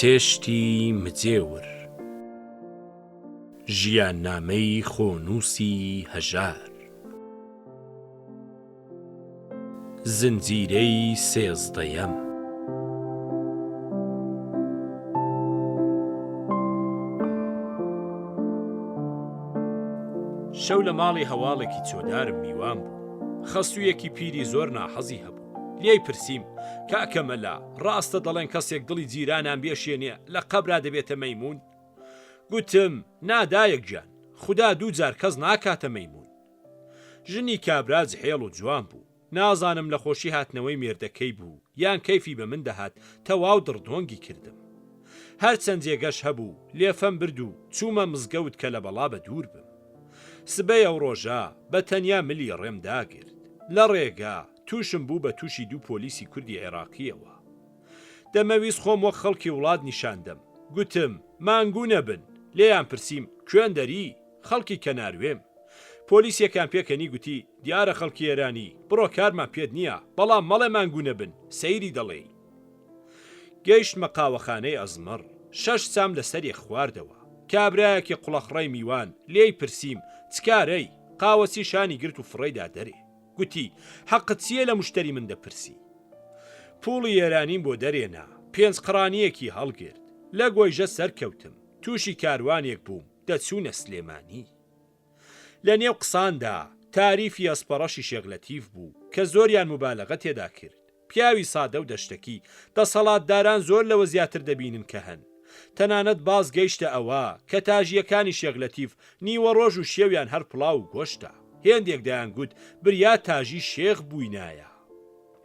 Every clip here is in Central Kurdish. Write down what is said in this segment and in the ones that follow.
چێشتی مجێور ژیان نامەی خۆنووسی هەژار زنجیرەی سێزدەیەم شەو لە ماڵی هەواڵێکی چۆدارم میوان بوو. خەستوویەکی پیری زۆر ناحەزی هەبوو. لێی پرسییم کاکە مەلا ڕاستە دەڵێن کەسێک دڵی جیرانان بێشێنێ لە قەبرا دەبێتە مەیمون؟ گوتم نادایەک گیان، خوددا دوو جار کەس ناکاتە مەیمون. ژنی کابرا جحێڵ و جوان بوو. نازانم لە خۆشی هاتنەوەی مێردەکەی بوو یان کەیفی بە من دەهات تەواو دڕدۆنگی کردم. هەرچەند جێگەش هەبوو لێفەم برد و چوومە مزگەوت کە لە بەڵا بە دوور بم. سبەی ئەو ڕۆژە بە تەنیا ملی ڕێم داگرت. لە ڕێگا تووشم بوو بە تووشی دوو پۆلیسی کوردی عێراقیەوە. دەمەویست خۆم وەک خەڵکی وڵات نیشاندەم. گوتم مانگوو نەبن. لێیان پرسییم کوێن دەری؟ خەڵکی کەناروێم. پۆلیسیەکان پێکەنی گوتی دیارە خەڵکی ئێرانی بڕۆ کارمان پێت نییە، بەڵام مەڵێ مانگوو نەبن سەیری دەڵێ. گەیشتمە قاوەخانەی ئەزمەڕ. 6 چام لەسەری خواردەوە. کابرایەکی قوڵەخڕەی میوان لێی پرسییم چکارەی؟ قاوەچی شانی گرت و فڕێدا دەرێ. گوتی حەقت چییە لە مشتری من دەپرسی؟ پوڵی ئێرانیم بۆ دەرێنا. 5 قڕانیەکی هەڵگرت. لە گۆیژە سەرکەوتم. تووشی کاروانێک بووم دەچوونە سلێمانی. لە نێو قساندا تاریفی ئەسپەڕەشی شێغلەتیف بوو کە زۆریان مبالەغە تێدا کرد. پیاوی سادە و دەشتەکی دەسەڵاتداران زۆر لەوە زیاتر دەبینن کە هەن. تەنانەت باز گەیشتە ئەوە کە تاژیەکانی شێغلەتیف نیوە ڕۆژ و شێویان هەر پڵاو و گۆشتە. هێندێک دەیانگوت بریا تاژی شێخ بووینایە.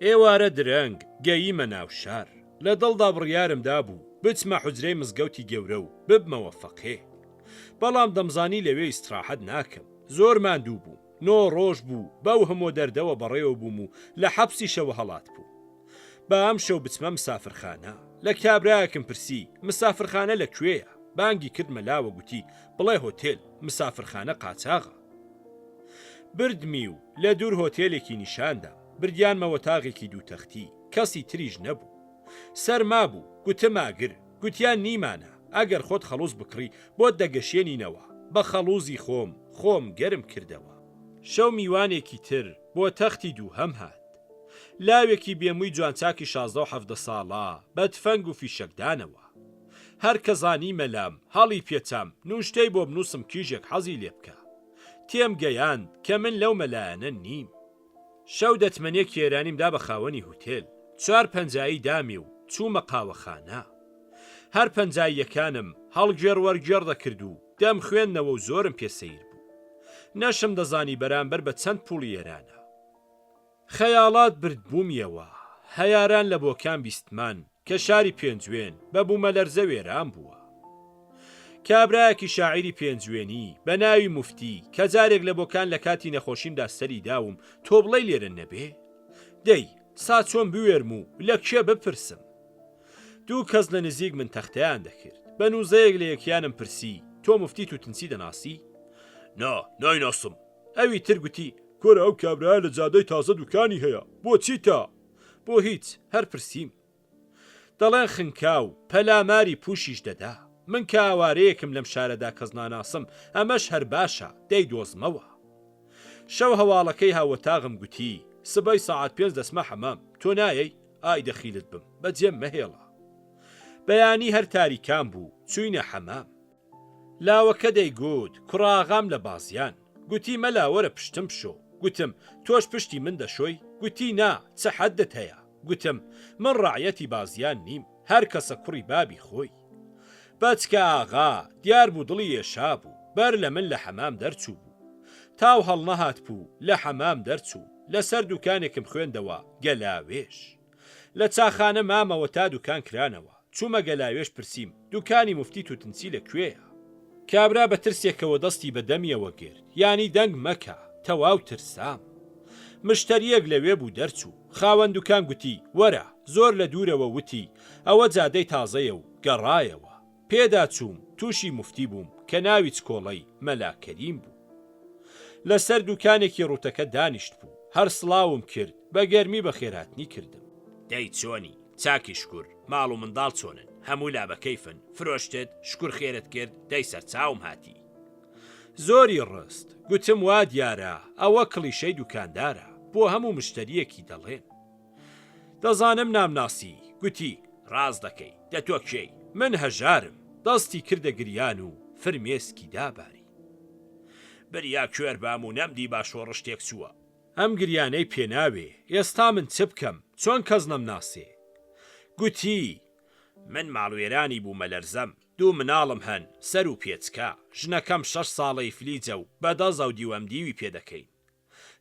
ئێوارە درەنگ گەییمە ناو شار. لە دڵدا بڕیارمدا بوو بچمە حوجرەی مزگەوتی گەورە و ببمەوە فەقێ. بەڵام دەمزانی لەوێ ئیستراحەت ناکەم. زۆر ماندوو بوو. 9 ڕۆژ بوو بەو هەموو دەردەوە بەڕێوە بووم و لە حەبسی شەوە هەڵات بوو. بە ئەم شەو بچمە مسافرخانە. لە کابرایەکم پرسی مسافرخانە لەکوێیە؟ بانگی کرد مەلاوە گوتی بڵێ هۆتێل، مسافرخانە قاچاغە. بردمی و لە دوور هۆتێلێکی نیشاندا. بردیانمەوە تاغێکی دووتەختی. کەسی تریژ نەبوو. سەرما بوو. گوتم ئاگر. گوتیان نیمانە. ئەگەر خۆت خەڵوز بکڕی بۆ دەگەشێنینەوە. بە خەڵوزی خۆم گەرم کردەوە. شەو میوانێکی تر بۆ تەختی دووهەم هات. لاوێکی بێمووی جوانچاکی 16 و 17 ساڵە بە تفەنگ و فیشەکدانەوە. هەر کە زانی مەلام هەڵی پێچام نوشتەی بۆ بنووسم کیژێک حەزی لێ بکە. تێم گەیاند کە من لەو مەلایەنە نیم. شەو دەتمەنێک ئێرانیمدا بە خاوەنی هوتێل. 4 پەنجایی دامی و چوومە قاوەخانە. هەر پەنجاییەکانم هەڵگێڕ وەرگێڕ دەکرد و دەم خوێندنەوە و زۆرم پێسەیر بوو. نەشم دەزانی بەرامبەر بە چەند پوڵی ئێرانە. خەیاڵات بردبوومیەوە. هەیاران لە بۆکان بیستمان کە شاری پێنجوێن بە بوومەلەرزە وێران بووە. کابرایەکی شاعیری پێنجوێنی بە ناوی موفتی کە جارێک لە بۆکان لە کاتی نەخۆشیمدا سەری داوم تۆ بڵێ لێرە نەبێ؟ دەی سا چۆن بوێرم و لە کێ بپرسم؟ دوو کەس لە نزیک من تەختەیان دەکرد. بە نووزەیەک لە یەکیانم پرسی تۆ موفتی تووتنسی دەناسی؟ نایناسم. ئەوی تر گوتی کۆرە ئەو کابرایە لە جادەی تازە دوکانی هەیە. بۆچی تا؟ بۆ هیچ هەر پرسییم. دەڵێن خنکاو پەلاماری پوشیش دەدا. من کە ئاوارەیەکم لەم شارەدا کەس ناناسم ئەمەش هەر باشە دەی دۆزمەوە. شەو هەواڵەکەی هاوەتاغم گوتی سبەی ساعت 5 دەسمە حەمام. تۆ نایەی؟ ئای دەخیلت بم بەجێم مەهێڵە. بەیانی هەر تاریکان بوو. چووینە حەمام. لاوەکە دەیگوت کوڕاغام لە بازیان. گوتی مەلا وەرە پشتم بشۆ. گوتم تۆش پشتی من دەشۆی؟ گوتی نا چە حەدت هەیە؟ گوتم من ڕاعەتی بازیان نیم. هەر کەسە کوڕی بابی خۆی. بەچکە ئاغا دیار بوو دڵی ئێشا بوو. بەر لە من لە حەمام دەرچوو بوو. تاو هەڵنەهات بوو لە حەمام دەرچوو. لەسەر دوکانێکم خوێندەوە گەلاوێش. لە چاخانە مامەوە تا دوکان کرانەوە. چوومە گەلاوێش پرسییم دوکانی موفتی تووتنسی لەکوێیە؟ کابرا بە ترسێکەوە دەستی بە دەمیەوە گرت. یانی دەنگ مەکە تەواو ترسام. مشتریەک لەوێ بوو دەرچوو. خاوەن دوکان گوتی وەرە. زۆر لە دوورەوە وتی ئەوە جادەی تازەیە و گەڕایەوە. پێدا چووم تووشی موفتی بووم کە ناوی چکۆڵەی مەلا کەریم بوو. لەسەر دوکانێکی ڕوتەکە دانیشت بوو. هەر سڵاوم کرد بە گەرمی بە خێراتنی کردم. دەی چۆنی؟ چاکی شکر ماڵ و منداڵ چۆنن؟ هەموو لابەکەیفن فرۆشتت شکر خێرت کرد دەی سەرچاوم هاتی. زۆری ڕست گوتم وا دیارە ئەوە کڵیشەی دوکاندارە بۆ هەموو مشتریەکی دەڵێن. دەزانم نامناسی گوتی ڕاز دەکەی دە تۆ کێی من هەژارم دەستی کردە گریان و فرمێسکی داباری. بریا کوێر بام و نەمدی باشۆڕ شتێک چووە. ئەم گریانەی پێناوێ ئێستا من چ بکەم چۆن کەس نەمناسێ. گوتی من ماڵوێرانی بوومە لەرزەم 2 مناڵم هەن سەر و پێچکە ژنەکەم 6 ساڵەی فلیجە و بەدەزە و دیوەم دیوی پێدەکەین.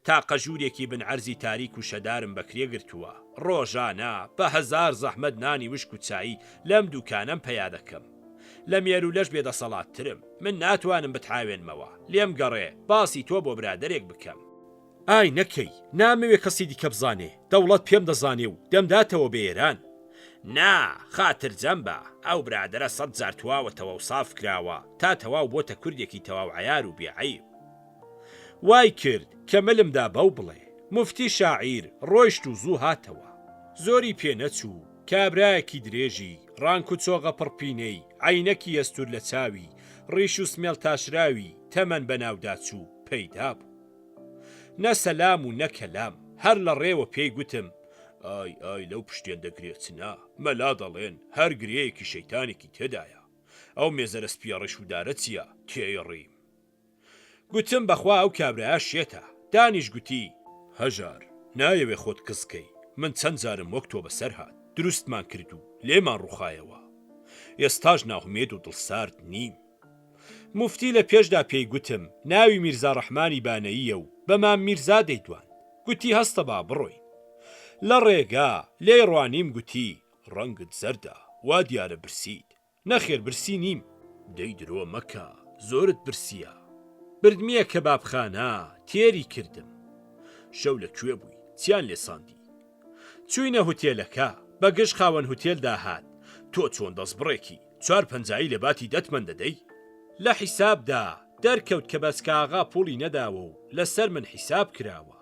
تا قەژورێکی بن عەرزی تاریک و شەدارم بەکرێ گرتووە ڕۆژانە بە 1000 زەحمەت نانی وشک و چایی لەم دوکانەم پەیا دەکەم. لە مێر و لەش بێدەسەڵاتترم من ناتوانم بتحاوێنمەوە لێم گەڕێ باسی تۆ بۆ برادەرێک بکەم. ئای نەکەی نامەوێ کەسی دیکە بزانێ دەوڵەت پێم دەزانێ و دەمداتەوە بە ئێران. نا خاتر جەمبە ئەو برادرە 100 جار تواوەتەوە و ساف کراوە تا تەواو بۆتە کوردێکی تەواو عیار و بێعیب. وای کرد کە ملمدا بەو بڵێ موفتی شاعیر ڕۆیشت و زوو هاتەوە. زۆری پێنەچوو کابرایەکی درێژی ڕانک و چۆغە پڕپینەی عینەکی ئەستور لە چاوی ڕیش و سمێڵ تاشراوی تەمەن بەناوداچوو پەیدا بوو. نە سەلام و نەکەلام هەر لە ڕێوە پێی گوتم ئای لەو پشتێن دەگرێت چنا مەلا دەڵێن هەر گرەیەکی شەیتانێکی تێدایە ئەو مێزەرە سپیاڕش و دارە چییە تێڕیم. گوتم بەخوا ئەو کابرایە شێتە. دانیش گوتی هەژار نایەوێ خۆت کزکەی من چەند جارم وەک تۆ بەسەر هات دروستمان کرد و لێمان ڕووخایەوە ئێستاش ناهومێد و دڵسارد نیم. موفتی لە پێشدا پێی گوتم ناوی میرزا ڕەحمانی بانەییە و بەمان میرزا دەیتوان. گوتی هەستە با بڕۆین. لە ڕێگا لێ ڕوانیم گوتی ڕەنگت زەردە وا دیارە برسیت. نەخێر برسی نیم. دەی درۆ مەکە زۆرت برسیە. بردمیە کەبابخانە تێری کردم. شەو لەکوێ بووی چیان لێساندی؟ چووینە هوتێلەکە بەگشت خاوەن هوتێل داهات تۆ چۆن دەست بڕێکی 450 لە باتی دەتمەن دەدەی؟ لە حیسابدا دەرکەوت کە بەسکاغا پوڵی نەداوە و لەسەر من حیساب کراوە.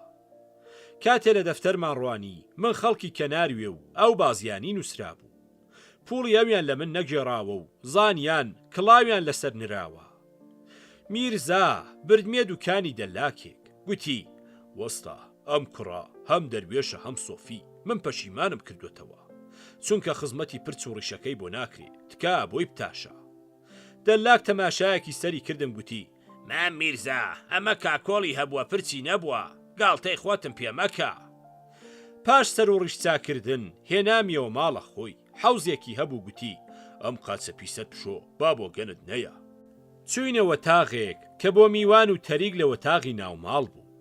کاتێ لە دەفتەرمان ڕوانی من خەڵکی کەناروێ و ئەو بازیانی نووسرا بوو. پوڵی ئەویان لە من نەگێڕاوە و زانیان کڵاویان لەسەر نراوە. میرزا بردمێ دوکانی دەلاکێک گوتی وەستا ئەم کوڕا هەم دەروێشە هەم سۆفی من پەشیمانم کردوێتەوە چونکە خزمەتی پرچ و ڕیشەکەی بۆ ناکرێت تکا بۆی بتاشە. دەلاک تەماشایەکی سەری کردم گوتی مام میرزا ئەمە کاکۆڵی هەبووە پرچی نەبووە گاڵتەی خۆتم پێمەکە. پاش سەر و ڕیشچاکردن هێنامیەوە ماڵە خۆی حەوزێکی هەبوو گوتی ئەم قاچە پیسەت پشۆ با بۆ گەنت نەیە. چووینەوە تاغێک کە بۆ میوان و تەریک لە وەتاغی ناوماڵ بوو.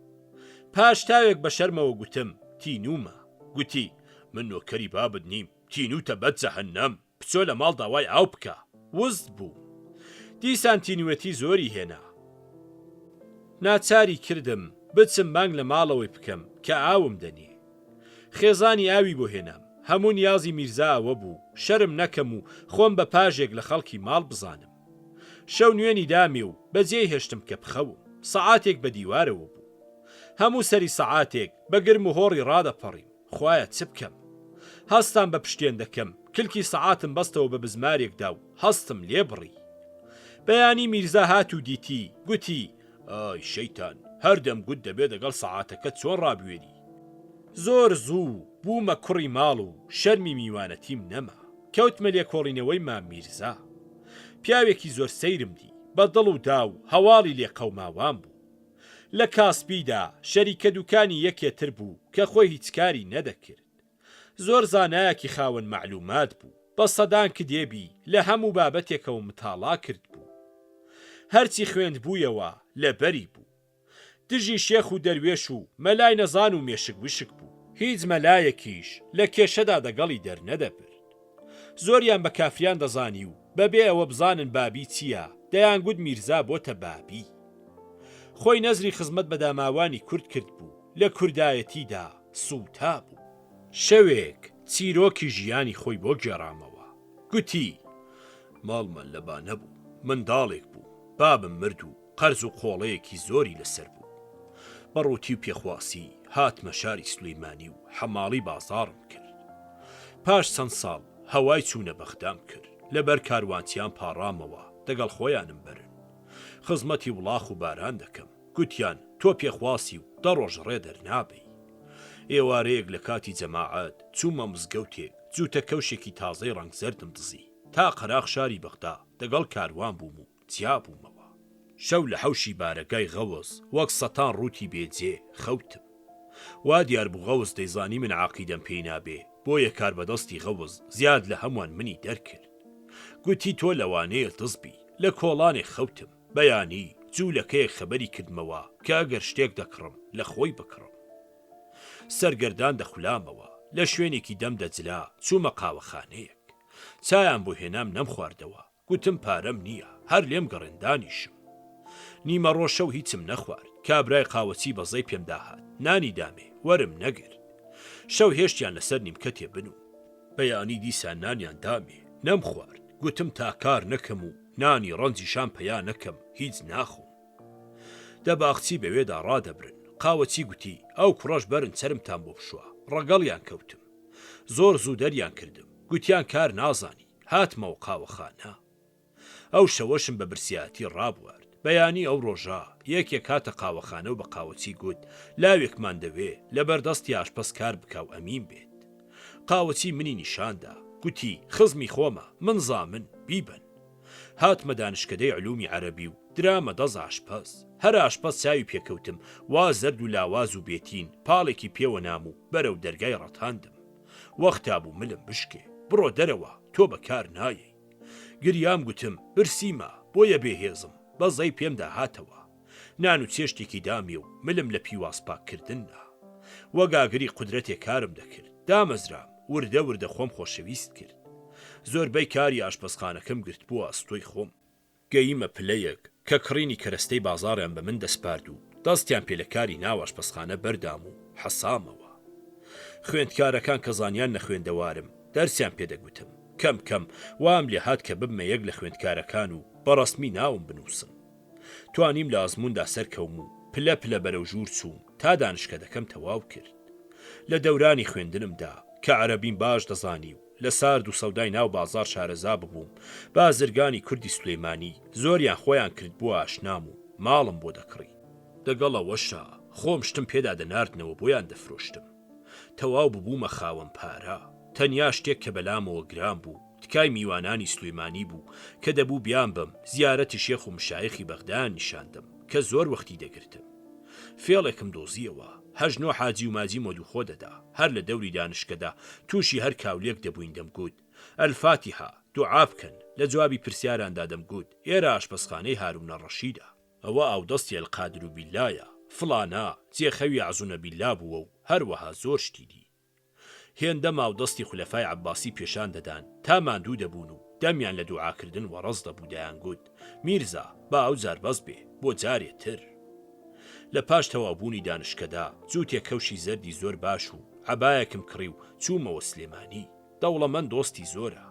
پاش تاوێک بە شەرمەوە گوتم تینومە. گوتی من نۆکەری بابت نیم تینوتە بەد جەهەنەم بچۆ لە ماڵ داوای ئاو بکە. وزد بوو. دیسان تینوەتی زۆری هێنا. ناچاری کردم بچم بانگ لە ماڵەوەی بکەم کە ئاوم دەنێ. خێزانی ئاوی بۆ هێنام هەموو نیازی میرزاوە بوو شەرم نەکەم و خۆم بە پاژێک لە خەڵکی ماڵ بزانم. شەو نوێنی دامێ و بەجێ هێشتم کە بخەوم. سەعاتێک بە دیوارەوە بوو. هەموو سەری سەعاتێک بە گرم و هۆڕی ڕادەپەڕیم. خوایە چ بکەم؟ هەستان بە پشتێن دەکەم کلکی سەعاتم بەستەوە بە بزمارێکدا و هەستم لێ بڕی. بەیانی میرزا هات و دیتی گوتی ئای شەیتان هەردەم گوت دەبێت دەگەڵ سەعاتەکە چۆن ڕابوێری. زۆر زوو بوومە کوڕی ماڵ و شەرمی میوانەتیم نەما. کەوتمە لێ کۆڵینەوەی مام میرزا. پیاوێکی زۆر سەیرم دی بە دڵ و دا و هەواڵی لێ قەوماوان بوو. لە کاسبیدا شەریکە دوکانی یەکێتر بوو کە خۆی هیچ کاری نەدەکرد. زۆر زانایەکی خاوەن معلومات بوو بە سەدان کدێبی لە هەموو بابەتێکەوە متاڵا کرد بوو. هەرچی خوێند بوویەوە لەبەری بوو. دژی شێخ و دەروێش و مەلای نەزان و مێشک وشک بوو. هیچ مەلایەکیش لە کێشەدا دەگەڵی دەرنەدەبرد. زۆریان بە کافریان دەزانی و بەبێ ئەوە بزانن بابی چییە دەیانگوت میرزا بۆتە بابی. خۆی نەزری خزمەت بە داماوانی کورد کرد بوو لە کوردایەتیدا سووتا بوو. شەوێک چیرۆکی ژیانی خۆی بۆ گێڕامەوە. گوتی ماڵمان لەبا نەبوو منداڵێک بوو بابم مرد و قەرز و قۆڵەیەکی زۆری لەسەر بوو. بەڕووتی و پێخواسی هاتمە شاری سولەیمانی و حەماڵی بازاڕم کرد. پاش چەند ساڵ هەوای چوونە بەغدام کرد. لەبەر کاروانچیان پاڕامەوە دەگەڵ خۆیانم برن خزمەتی وڵاخ و باران دەکەم گوتیان تۆ پێخواسی و دەڕۆژ ڕێ دەرنابی ئێوارەیەک لە کاتی جەماعەت چوومە مزگەوتێک جووتە کەوشێکی تازەی ڕەنگ زەردم دزی تا قەراغ شاری بەغدا دەگەڵ کاروان بووم و جیا بوومەوە شەو لە حەوشی بارەگای غەوز وەک سەتان ڕووتی بێجێ خەوتم وا دیار بوو غەوز دەیزانی من عاقیدەم پێی نابێ بۆیە کار بەدەستی غەوز زیاد لە هەمووان منی دەرکرد گوتی تۆ لەوانەیە دزبی لە کۆڵانێ خەوتم بەیانی جوولەکەیەک خەبەری کردمەوە کە ئەگەر شتێک دەکڕم لە خۆی بکڕم سەرگەردان دەخولامەوە لە شوێنێکی دەم دەجلا چوومە قاوەخانەیەک چایان بۆ هێنام نەم خواردەوە گوتم پارەم نییە هەر لێم گەڕێندانیشم نیمە ڕۆژە و هیچم نەخوارد کابرای قاوەچی بەزەی پێم داهات نانی دامێ وەرم نەگرت شەو هێشتیان لەسەر نیمکەتێ بنوم بەیانی دیسان نانیان دامێ نەم خوارد گوتم تا کار نەکەم و نانی ڕەنجی شام پەیا نەکەم هیچ ناخۆم دەباخچی بەوێدا ڕادەبرن قاوەچی گوتی ئەو کوڕەش بەرن سەرمتان بۆ بشووە ڕەگەڵیان کەوتم زۆر زوو دەریان کردم گوتیان کار نازانی هاتمەوە قاوەخانە ئەو شەوەشم بە برسیاتی ڕابوارد بەیانی ئەو ڕۆژە یەکێک هاتە قاوەخانە و بە قاوەچی گوت لاوێکمان دەوێ لەبەردەستی ئاشپەز کار بکەو ئەمین بێت قاوەچی منی نیشاندا گوتی خزمی خۆمە من زامن بیبن هاتمە دانشکدەی علومی عەرەبی و درامە دەز ئاشپەز هەر ئاشپەز چاوی پێکەوتم وا زەرد و لاواز و بێتین پاڵێکی پێوە نام و بەرەو دەرگای ڕەتاندم وەختا بوو ملم بشکێ بڕۆ دەرەوە تۆ بەکار نایەی گریام گوتم برسیمە بۆیە بێهێزم بەزەی پێم داهاتەوە نان و چێشتێکی دامی و ملم لە پیواز پاککردننا وەگاگری قودرەتێک کارم دەکرد دامەزرام وردە وردە خۆم خۆشەویست کرد زۆربەی کاری ئاشپەزخانەکەم گرت بووە ئەستۆی خۆم گەیمە پلەیەک کە کڕینی کەرەستەی بازاڕیان بە من دەسپارد و دەستیان پێ لە کاری ناو ئاشپەزخانە بەردام و حەسامەوە خوێندکارەکان کە زانیان نەخوێندەوارم دەرسیان پێدەگوتم کەم کەم وام لێ هات کە ببمە یەک لە خوێندکارەکان و بەڕەسمی ناوم بنووسم توانیم لە ئازموندا سەرکەوم و پلە پلە بەرەو ژوور چووم تا دانشکدەکەم تەواو کرد لە دەورانی خوێندنمدا کە عەرەبیم باش دەزانی و لە سارد و سەودای ناو بازار شارەزا ببووم بازرگانی کوردی سولەیمانی زۆریان خۆیان کرد بووە ئاشنام و ماڵم بۆ دەکڕی دەگەڵەوەشە خۆم شتم پێدا دەناردنەوە بۆیان دەفرۆشتم تەواو ببوومە خاوەن پارە تەنیا شتێک کە بەلامەوە گران بوو تکای میوانانی سولەیمانی بوو کە دەبوو بیان بم زیارەتی شێخ و مشایخی بەغدایان نیشاندم کە زۆر وەختی دەگرتم فێڵێکم دۆزیەوە هەژنۆ حاجی و ماجی مۆدوخۆ دەدا هەر لە دەوری دانشکەدا تووشی هەر کاولێک دەبووین دەمگوت ئەلفاتیحە دوعا بکەن لە جوابی پرسیاراندا دەمگوت ئێرە ئاشپەزخانەی هاروونە ڕەشیدە ئەوە ئاودەستی ئەلقادر و بیلایە فڵانە جێخەوی عەزوونە بیلا بووە و هەروەها زۆر شتی دی هێندە ماودەستی خولەفای عەباسی پێشان دەدان تا ماندوو دەبوون و دەمیان لە دوعاکردن وەڕەز دەبوو دەیانگوت میرزا با ئەو جار بەس بێ بۆ جارێتر لە پاش تەوابوونی دانشکەدا جووتێک کەوشی زەردی زۆر باش و عەبایەکم کڕی و چوومەوە سلێمانی دەوڵەمەند دۆستی زۆرە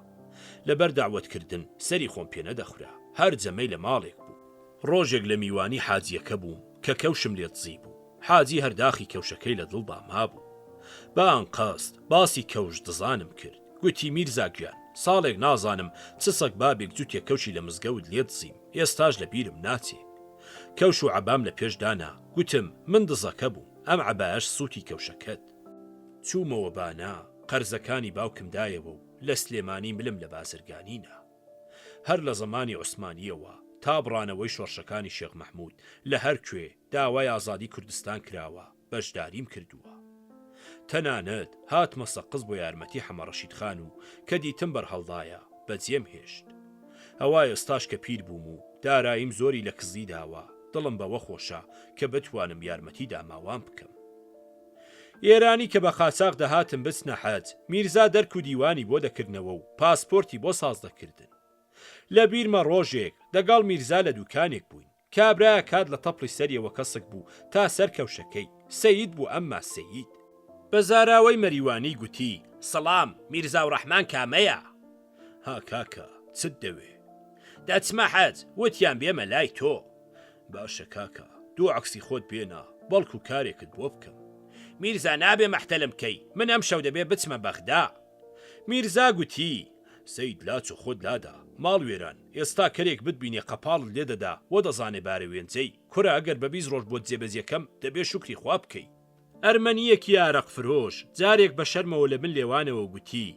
لەبەر داوەتکردن سەری خۆم پێ نەدەخورا هەر جەمەی لە ماڵێک بوو ڕۆژێک لە میوانی حاجیەکە بووم کە کەوشم لێ دزی بوو حاجی هەرداخی کەوشەکەی لە دڵدا مابوو با ئەنقاست باسی کەوش دزانم کرد گوتی میرزا گیان ساڵێک نازانم چ سەگ بابێک جووتێک کەوشی لە مزگەوت لێ دزیم ئێستاش لە بیرم ناچێ کەوش و عەبام لە پێشدانا گوتم من دزەکە بووم ئەم عەبایەش سووتی کەوشەکەت چوومەوە بانا قەرزەکانی باوکم دایەوە و لە سلێمانی ملم لە بازرگانینا هەر لە زەمانی عوسمانیەوە تا بڕانەوەی شۆڕشەکانی شێخ مەحموود لە هەر کوێ داوای ئازادی کوردستان کراوە بەشداریم کردووە تەنانەت هاتمە سەقز بۆ یارمەتی حەمە ڕەشید خان و کە دیتم بەرهەڵدایە بەجێم هێشت ئەوای ئێستاش کە پیر بووم و داراییم زۆری لە کزی داوە دڵم بەوە خۆشە کە بتوانم یارمەتی داماوان بکەم ئێرانی کە بە قاچاق دەهاتم بچنە حەج میرزا دەرک و دیوانی بۆ دەکردنەوە و پاسپۆرتی بۆ ساز دەکردن لە بیرمە ڕۆژێک دەگەڵ میرزا لە دوکانێک بووین کابرایە کات لە تەپڵی سەریەوە کەسک بوو تا سەر کەوشەکەی سەید بوو ئەمما سەید بە زاراوەی مەریوانی گوتی سەڵام میرزا و ڕەحمان کامەیە ها کاکە چت دەوێ دەچمە حەج وتیان بێمە لای تۆ باشە کاکە دوو عەکسی خۆت بێنە بەڵکو کارێکت بۆ بکەم میرزا نابێ مەحتەلم کەی من ئەم شەو دەبێ بچمە بەغدا میرزا گوتی سەید لاچ و خۆت لادا ماڵ وێران ئێستا کەرێک بتبینێ قەپاڵت لێ دەدا وە دەزانێ بارە وێنجەی کورە ئەگەر بە 20 ڕۆژ بۆ جێبەجێکەم دەبێ شوکری خوا بکەی. ئەرمەنیەکی ئارەق فرۆش جارێک بە شەرمەوە لە من لێوانەوە گوتی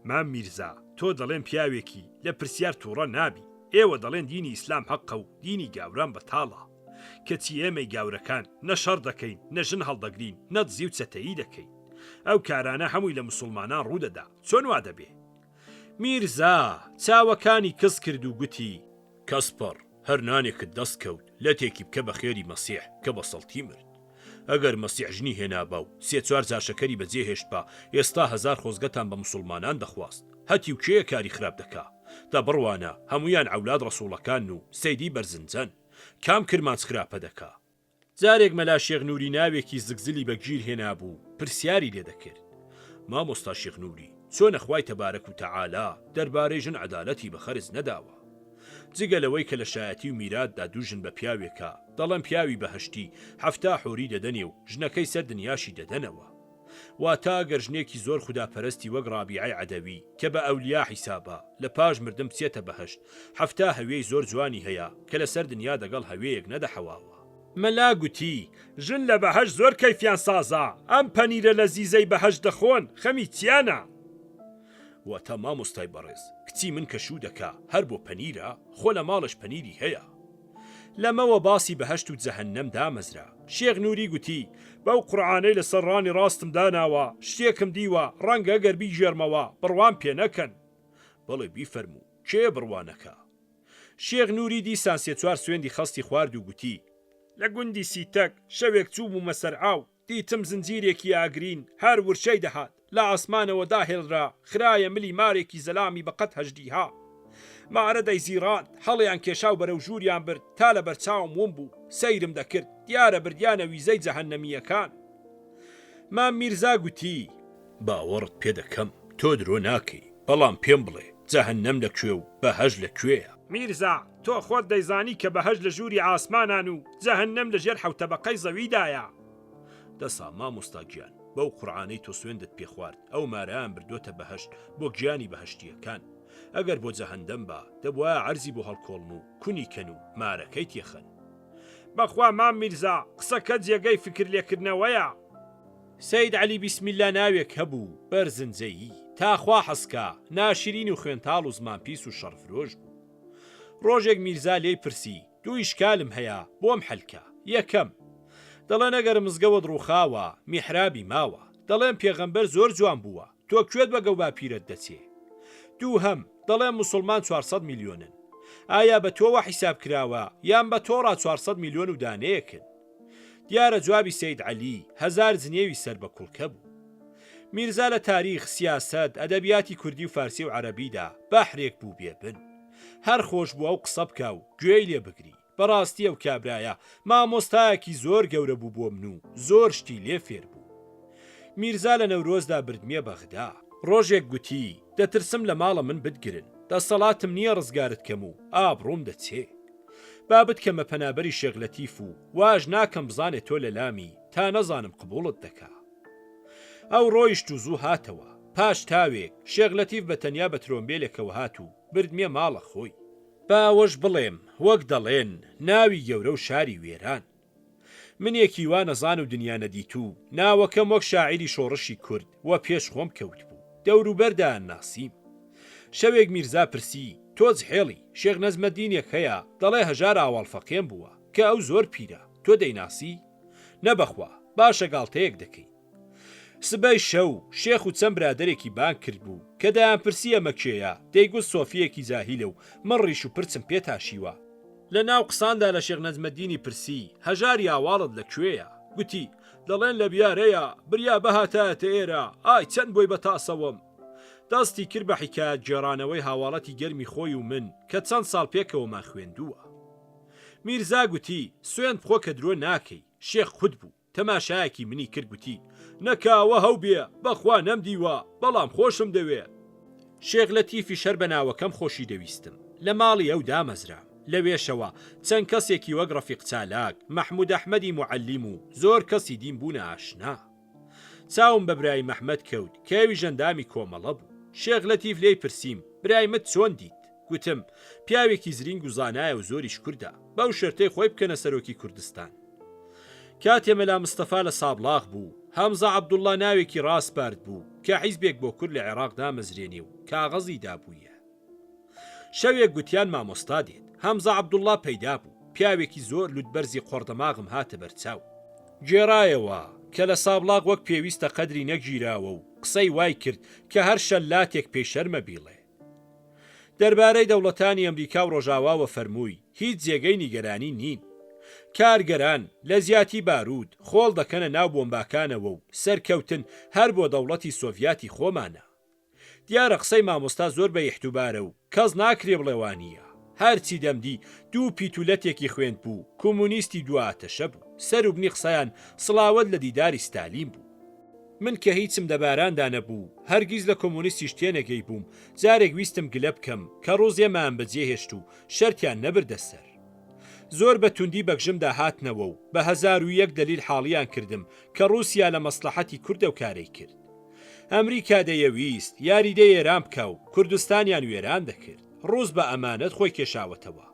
مام میرزا تۆ دەڵێن پیاوێکی لە پرسیار تووڕە نابی ئێوە دەڵێن دینی ئیسلام حەقە و دینی گاوران بەتاڵە کەچی ئێمەی گاورەکان نە شەڕ دەکەین نە ژن هەڵدەگرین نە دزی و چەتەیی دەکەین ئەو کارانە هەمووی لە موسڵمانان ڕوودەدا چۆن وا دەبێ؟ میرزا چاوەکانی کەس کرد و گوتی کەسپەڕ هەر نانێکت دەست کەوت لە تێکی بکە بە خێری مەسیح کە بە سەڵتی مرد ئەگەر مەسیح ژنی هێنابا و 3-4 جاشەکەری بەجێ هێشتبا ئێستا 1000 خۆزگەتان بە موسڵمانان دەخواست هەتی و کێیە کاری خراپ دەکا تا بڕوانە هەمویان عەولاد ڕەسوڵەکان و سەیدی بەرزنجەن کام کرمانچ خراپە دەکا. جارێک مەلا شێخ نووری ناوێکی زگزلی بەگیر هێنابوو پرسیاری لێ دەکرد مامۆستا شێخ نووری چۆنە خوای تەبارەک و تەعالا دەربارەی ژن عەدالەتی بە خەرج نەداوە جگە لەوەی کە لە شایەتی و میراتدا دوو ژن بە پیاوێکە دەڵێن پیاوی بەهەشتی 70 حوری دەدەنێ و ژنەکەی سەر دنیاشی دەدەنەوە واتە گەر ژنێکی زۆر خوداپەرستی وەک ڕابیعەی عەدەوی کە بە ئەولیا حیسابە لە پاش مردم بچێتە بەهەشت 70 هەوێی زۆر جوانی هەیە کە لەسەر دنیا دەگەڵ هەوەیەک نەدەحەواوە. مەلا گوتی ژن لە بەهەشت زۆر کەیفیان سازا ئەم پەنیرە لە زیزەی بەهەشت دەخۆن خەمی چیانە؟ واتە مامۆستای بەڕێز کچی من کەشوو دەکا هەر بۆ پەنیرە خۆ لە ماڵش پەنیری هەیە. لەمەوە باسی بەهەشت و جەهەنەم دامەزرا. شێخ نووری گوتی بەو قورعانەی لەسەر ڕانی ڕاستم داناوە شتێکم دیوە ڕەنگە گەر بیژێرمەوە بڕوان پێ نەکەن. بەڵێ بیفەرموو کێ بڕوانەکە؟ شێخ نووری دیسان 3-4 سوێندی خەستی خوارد و گوتی لە گوندی سیتەک شەوێک چوو بوومە سەر ئاو دیتم زنجیرێکی ئاگرین هەر ورشەی دەهات لە ئاسمانەوە داهێڵرا خرایە ملی مارێکی زەلامی بەقەت هەژدیها مارە دەیزیڕاند هەڵیان کێشا و بەرەو ژووریان برد تا لە بەرچاوم ون بوو سەیرم دەکرد دیارە بردیانە ویزەی جەهەنەمیەکان. مام میرزا گوتی باوەڕت پێ دەکەم تۆ درۆ ناکەی بەڵام پێم بڵێ جەهەنەم لەکوێ و بەهەشت لەکوێیە؟ میرزا تۆ خۆت دەیزانی کە بەهەشت لە ژووری ئاسمانان و جەهەنەم لەژێر حەوتەبەقەی زەویدایە. دەسا مامۆستا گیان بەو قورعانەی تۆ سوێندت پێ خوارد ئەو مارەیان بردوۆتە بەهەشت بۆ گیانی بەهەشتیەکان ئەگەر بۆ جەهەندەم بە دەبوایە عەرزی بۆ هەڵکۆڵن و کونی کەن و مارەکەی تێخەن. بەخوا مام میرزا قسەکە جێگەی فکر لێکردنەوەیە. سەید عەلی بیسمیلا ناوێک هەبوو بەرزنجەیی تاخوا حەسکا ناشرین و خوێنتاڵ و زمانپیس و شەڕفرۆش بوو. ڕۆژێک میرزا لێی پرسی دوو ئیشکالم هەیە بۆم حەلکە. یەکەم دەڵێن ئەگەر مزگەوت ڕووخاوە میحرابی ماوە دەڵێن پێغەمبەر زۆر جوان بووە تۆ کوێت بە گەو باپیرت دەچێ. دووهەم دەڵێن موسڵمان 400 میلیۆنن ئایا بە تۆوە حیساب کراوە یان بە تۆڕا 400 میلیۆن و دانەیەکن؟ دیارە جوابی سەید عەلی 1000 جنێوی سەر بە کوڵکە بوو. میرزا لە تاریخ سیاسەت ئەدەبیاتی کوردی و فارسی و عەرەبیدا بەحرێک بوو بێبن هەر خۆش بووە و قسە بکە و گوێی لێ بگری. بەڕاستی ئەو کابرایە مامۆستایەکی زۆر گەورە بوو بۆ من و زۆر شتی لێ فێر بوو. میرزا لە نەورۆزدا بردمیە بەغدا ڕۆژێک گوتی دەترسم لە ماڵە من بتگرن دەسەڵاتم نییە ڕزگارت کەم و ئابڕووم دەچێ بابت کەمە پەنابەری شێخ لەتیف و واژ ناکەم بزانێت تۆ لە لامی تا نەزانم قبوڵت دەکا. ئەو ڕۆیشت و زوو هاتەوە پاش تاوێک شێخ لەتیف بە تەنیا بە ترۆمبێلێکەوە هات و بردمیە ماڵە خۆی. باوەش بڵێم وەک دەڵێن ناوی گەورە و شاری وێران منێکی وا نەزان و دنیا نەدیتوو ناوەکەم وەک شاعیری شۆڕشی کورد وە پێش خۆم کەوت بوو دەوروبەردان ناسیم. شەوێک میرزا پرسی تۆ جحێڵی شێخ نەزمەدینێک هەیە دەڵێ هەژار ئاوەڵفەقێن بووە کە ئەو زۆر پیرە تۆ دەیناسی؟ نەبەخوا باشە گاڵتەیەک دەکەی. سبەی شەو شێخ و چەند برادەرێکی بانگ کرد بوو کە دەیان پرسی ئەمە کێیە دەیگوت سۆفیەکی زاهیلە و من ڕیش و پرچم پێ تاشیوە. لە ناو قساندا لە شێخ نەزمەدینی پرسی هەژاری ئاواڵت لەکوێیە؟ گوتی دەڵێن لە بیارەیە بریا بەهاتایەتە ئێرە ئای چەند بۆی بە تاسەوەم. دەستی کرد بە حیکایەت گێڕانەوەی هاواڵەتی گەرمی خۆی و من کە چەند ساڵ پێکەوەمان خوێندووە. میرزا گوتی سوێند بخۆ کە درۆ ناکەی. شێخ خود بوو تەماشایەکی منی کرد گوتی نەکاوە هەو بێ بەخوا نەمدیوە بەڵام خۆشم دەوێ. شێخ لەتیفی شەر بە ناوەکەم خۆشی دەویستم لە ماڵی ئەو دامەزرام. لەوێشەوە چەند کەسێکی وەک ڕەفیق چالاک مەحموود ئەحمەدی معەلیم و زۆر کەسی دین بوونە ئاشنا. چاوم بە برای مەحمەد کەوت کەوی ژەندامی کۆمەڵە بوو. شێخ لەتیف لێی پرسییم برایمت چۆن دیت؟ گوتم پیاوێکی زرینگ و زانایە و زۆریش کووردە، بەو شەرتەی خۆی بکەنە سەرۆکی کوردستان. کاتێ مەلا مستەفا لە سابلاغ بوو، هەمزە عەبدوڵڵا ناوێکی ڕاستپارد بوو کە حیزبێک بۆ کورد لە عێراقدا مەزرێنێ و کاغەزی دابوویە. شەوێک گوتیان مامۆستا دێت، هەمزە عەبدوڵڵا پەیدا بوو، پیاوێکی زۆر لوتبەرزی قۆڕدەماغم هاتە بەرچاو. گێڕایەوە کە لە سابلاغ وەک پێویستە قەدری نەگیراوە و قسەی وای کرد کە هەر شەلاتێک پێشەرمە بیڵێ. دەربارەی دەوڵەتانی ئەمریکا و ڕۆژاواوە فەرمووی هیچ جێگەی نیگەرانی نین. کارگەران لە زیاتی بارود خۆڵ دەکەنە ناو بۆمباکانەوە و سەرکەوتن هەر بۆ دەوڵەتی سۆڤیاتی خۆمانە. دیارە قسەی مامۆستا زۆر بە یحتوبارە و کەس ناکرێ بڵێوانیە. هەرچی دەمدی دوو پیتولەتێکی خوێند بوو، کۆمونیستی دواتەشە بوو، سەر و بنی قسەیان سڵاوت لە دیداری ستالین بوو. من کە هیچم دەباراندا نەبوو، هەرگیز لە کۆمونیستی شتێنەگەی بووم، جارێک ویستم گلە بکەم کە ڕۆزێمان بەجێهێشت و شەرتیان نەبردە سەر. زۆر بە توندی بەگژمدا هاتنەوە و بە 1001 دلیل حاڵیان کردم کە رووسیا لە مەسلحەتی کوردە و کارەی کرد. ئەمریکا دەیەویست یاریدەی ئێران بکە و کوردستانیان وێران دەکرد. ڕووس بە ئەمانەت خۆی کێشاوەتەوە.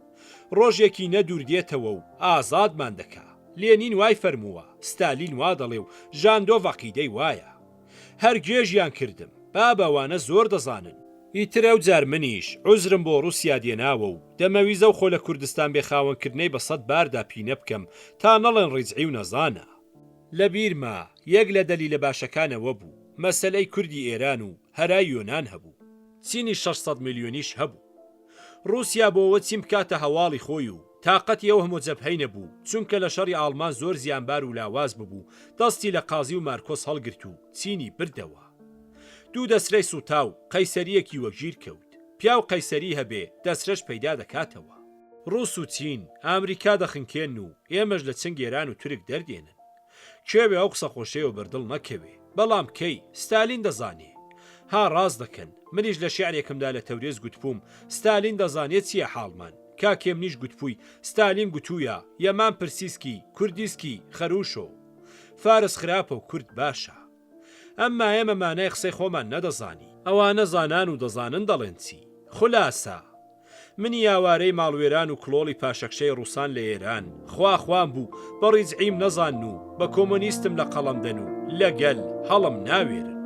ڕۆژێکی نەدوور دێتەوە و ئازادمان دەکا. لێنین وای فەرمووە، ستالین وا دەڵێ و ژاندۆڤ عەقیدەی وایە. هەر گێژیان کردم، با بەوانە زۆر دەزانن. ئیترە و جار منیش عوزرم بۆ رووسیا دێناوە و دەمەویزە و خۆ لە کوردستان بێخاوەنکردنەی بە 100 باردا پینە بکەم تا نەڵێن ڕیجعی و نەزانە. لە بیرما یەک لە دەلیلە باشەکانەوە بوو، مەسەلەی کوردی ئێران و هەرای یۆنان هەبوو. چینی 600 میلیۆنیش هەبوو. رووسیا بۆەوە چیم بکاتە هەواڵی خۆی و تااقەتی ئەو هەموو جەبهەی نەبوو، چونکە لە شەڕی ئاڵمان زۆر زیانبار و لاواز ببوو، دەستی لە قازی و مارکۆس هەڵگرت و چینی بردەوە. دوو دەسرەی سوتاو قەیسەریەکی وەگیر کەوت. پیا و قەیسەری هەبێ دەسرەش پەیدا دەکاتەوە. ڕووس و چین ئامریکا دەخنکێن و ئێمەش لە چنگ ئێران و تورک دەردێنن. کوێوێ ئەو قسە خۆشەیەوە بەردڵ نەکەوێ، بەڵام کەی ستالین دەزانێ. ها ڕاز دەکەن، منیش لە شیعرێکمدا لە تەورێز گوتبووم ستالین دەزانێت چییە حاڵمان. کاکێم نیش گوتپووی ستالین گوتوویە یەمان پرسیسکی کوردیسکی خەروشۆ، فارس خراپە و کورد باشە. ئەمما ئێمە مانای قسەی خۆمان نەدەزانی، ئەوانە زانان و دەزانن دەڵێن چی. خولاسە منی یاوارەی ماڵوێران و کڵۆڵی پاشەکشەی ڕووسان لە ئێران خواخوان بوو بە ڕیجعیم نەزان و بە کۆمۆنیستم لە قەڵەمدەن و لەگەل هەڵم ناوێرن.